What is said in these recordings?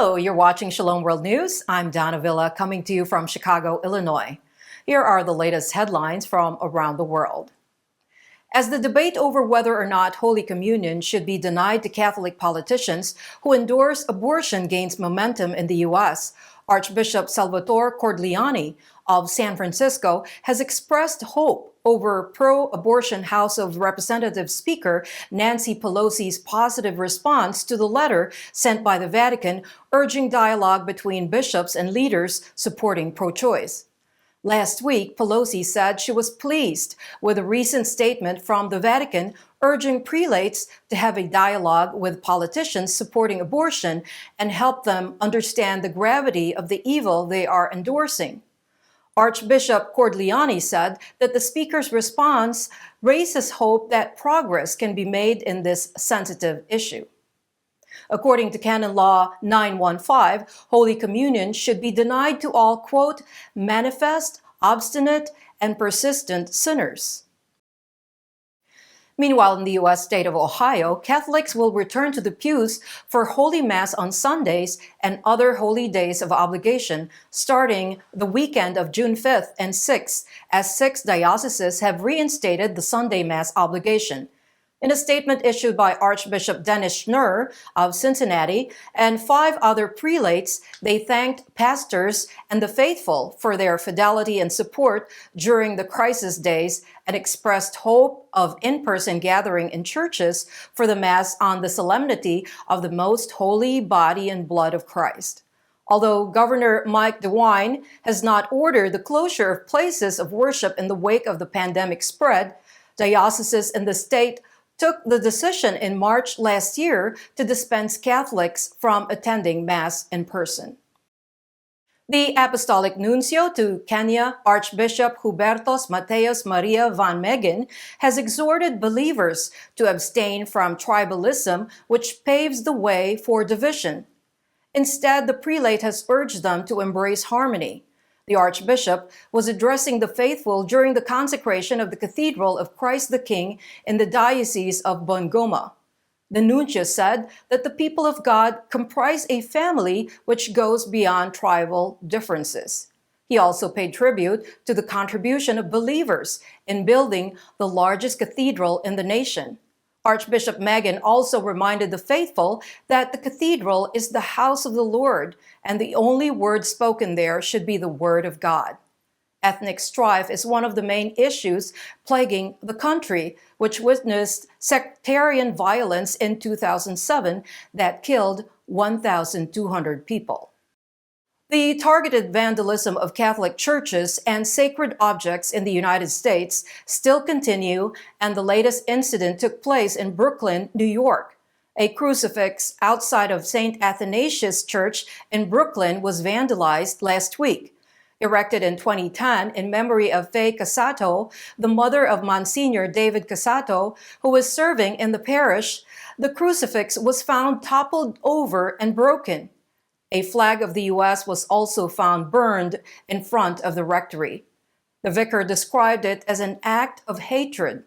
Hello, you're watching Shalom World News. I'm Donna Villa, coming to you from Chicago, Illinois. Here are the latest headlines from around the world. As the debate over whether or not Holy Communion should be denied to Catholic politicians who endorse abortion gains momentum in the U.S., Archbishop Salvatore Cordileone of San Francisco has expressed hope over pro-abortion House of Representatives Speaker Nancy Pelosi's positive response to the letter sent by the Vatican urging dialogue between bishops and leaders supporting pro-choice. Last week, Pelosi said she was pleased with a recent statement from the Vatican urging prelates to have a dialogue with politicians supporting abortion and help them understand the gravity of the evil they are endorsing. Archbishop Cordileone said that the speaker's response raises hope that progress can be made in this sensitive issue. According to Canon Law 915, Holy Communion should be denied to all, quote, manifest, obstinate, and persistent sinners. Meanwhile, in the U.S. state of Ohio, Catholics will return to the pews for Holy Mass on Sundays and other holy days of obligation starting the weekend of June 5th and 6th, as 6 dioceses have reinstated the Sunday Mass obligation. In a statement issued by Archbishop Dennis Schnurr of Cincinnati and 5 other prelates, they thanked pastors and the faithful for their fidelity and support during the crisis days and expressed hope of in-person gathering in churches for the Mass on the solemnity of the most holy body and blood of Christ. Although Governor Mike DeWine has not ordered the closure of places of worship in the wake of the pandemic spread, dioceses in the state took the decision in March last year to dispense Catholics from attending Mass in person. The Apostolic Nuncio to Kenya, Archbishop Hubertus Mateus Maria van Megen, has exhorted believers to abstain from tribalism, which paves the way for division. Instead, the prelate has urged them to embrace harmony. The Archbishop was addressing the faithful during the consecration of the Cathedral of Christ the King in the Diocese of Bungoma. The nuncio said that the people of God comprise a family which goes beyond tribal differences. He also paid tribute to the contribution of believers in building the largest cathedral in the nation. Archbishop Megan also reminded the faithful that the cathedral is the house of the Lord, and the only word spoken there should be the word of God. Ethnic strife is one of the main issues plaguing the country, which witnessed sectarian violence in 2007 that killed 1,200 people. The targeted vandalism of Catholic churches and sacred objects in the United States still continue, and the latest incident took place in Brooklyn, New York. A crucifix outside of St Athanasius Church in Brooklyn was vandalized last week. Erected in 2010 in memory of Fay Cassato, the mother of Monsignor David Cassato, who was serving in the parish, the crucifix was found toppled over and broken. A flag of the U.S. was also found burned in front of the rectory. The vicar described it as an act of hatred.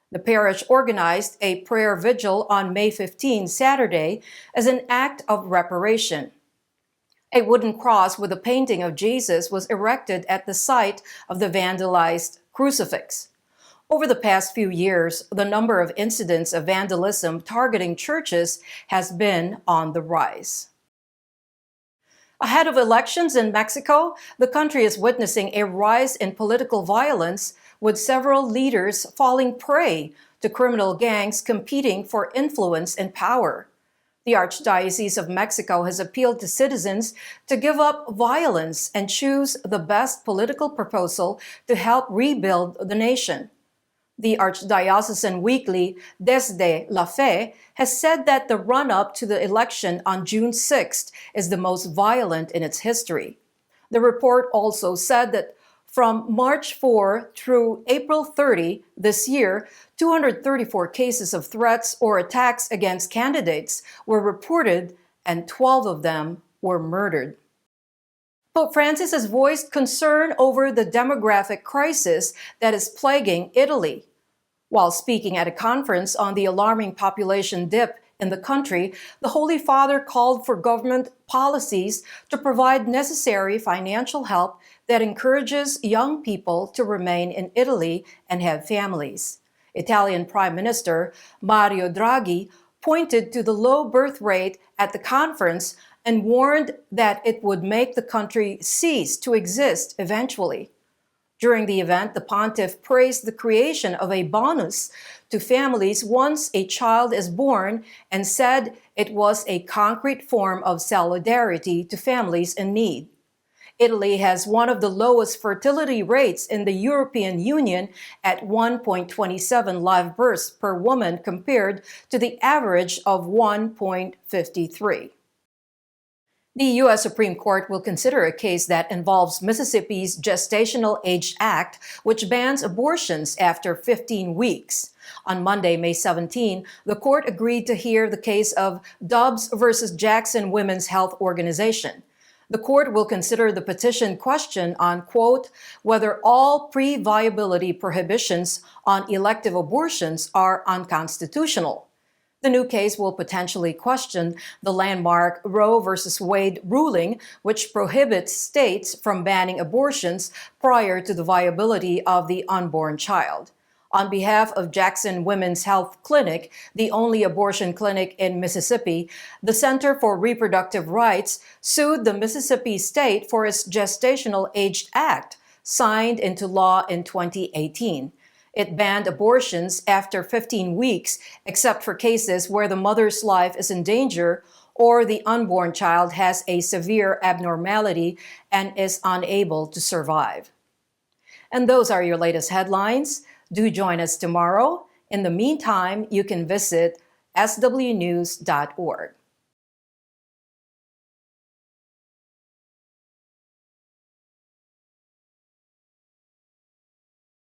The parish organized a prayer vigil on May 15, Saturday, as an act of reparation. A wooden cross with a painting of Jesus was erected at the site of the vandalized crucifix. Over the past few years, the number of incidents of vandalism targeting churches has been on the rise. Ahead of elections in Mexico, the country is witnessing a rise in political violence, with several leaders falling prey to criminal gangs competing for influence and power. The Archdiocese of Mexico has appealed to citizens to give up violence and choose the best political proposal to help rebuild the nation. The Archdiocesan Weekly Desde la Fe has said that the run-up to the election on June 6th is the most violent in its history. The report also said that from March 4 through April 30 this year, 234 cases of threats or attacks against candidates were reported, and 12 of them were murdered. Pope Francis has voiced concern over the demographic crisis that is plaguing Italy. While speaking at a conference on the alarming population dip in the country, the Holy Father called for government policies to provide necessary financial help that encourages young people to remain in Italy and have families. Italian Prime Minister Mario Draghi pointed to the low birth rate at the conference and warned that it would make the country cease to exist eventually. During the event, the pontiff praised the creation of a bonus to families once a child is born and said it was a concrete form of solidarity to families in need. Italy has one of the lowest fertility rates in the European Union at 1.27 live births per woman compared to the average of 1.53. The U.S. Supreme Court will consider a case that involves Mississippi's Gestational Age Act, which bans abortions after 15 weeks. On Monday, May 17, the court agreed to hear the case of Dobbs versus Jackson Women's Health Organization. The court will consider the petition question on, quote, whether all pre-viability prohibitions on elective abortions are unconstitutional. The new case will potentially question the landmark Roe v. Wade ruling, which prohibits states from banning abortions prior to the viability of the unborn child. On behalf of Jackson Women's Health Clinic, the only abortion clinic in Mississippi, the Center for Reproductive Rights sued the Mississippi state for its Gestational Age Act, signed into law in 2018. It banned abortions after 15 weeks, except for cases where the mother's life is in danger or the unborn child has a severe abnormality and is unable to survive. And those are your latest headlines. Do join us tomorrow. In the meantime, you can visit swnews.org.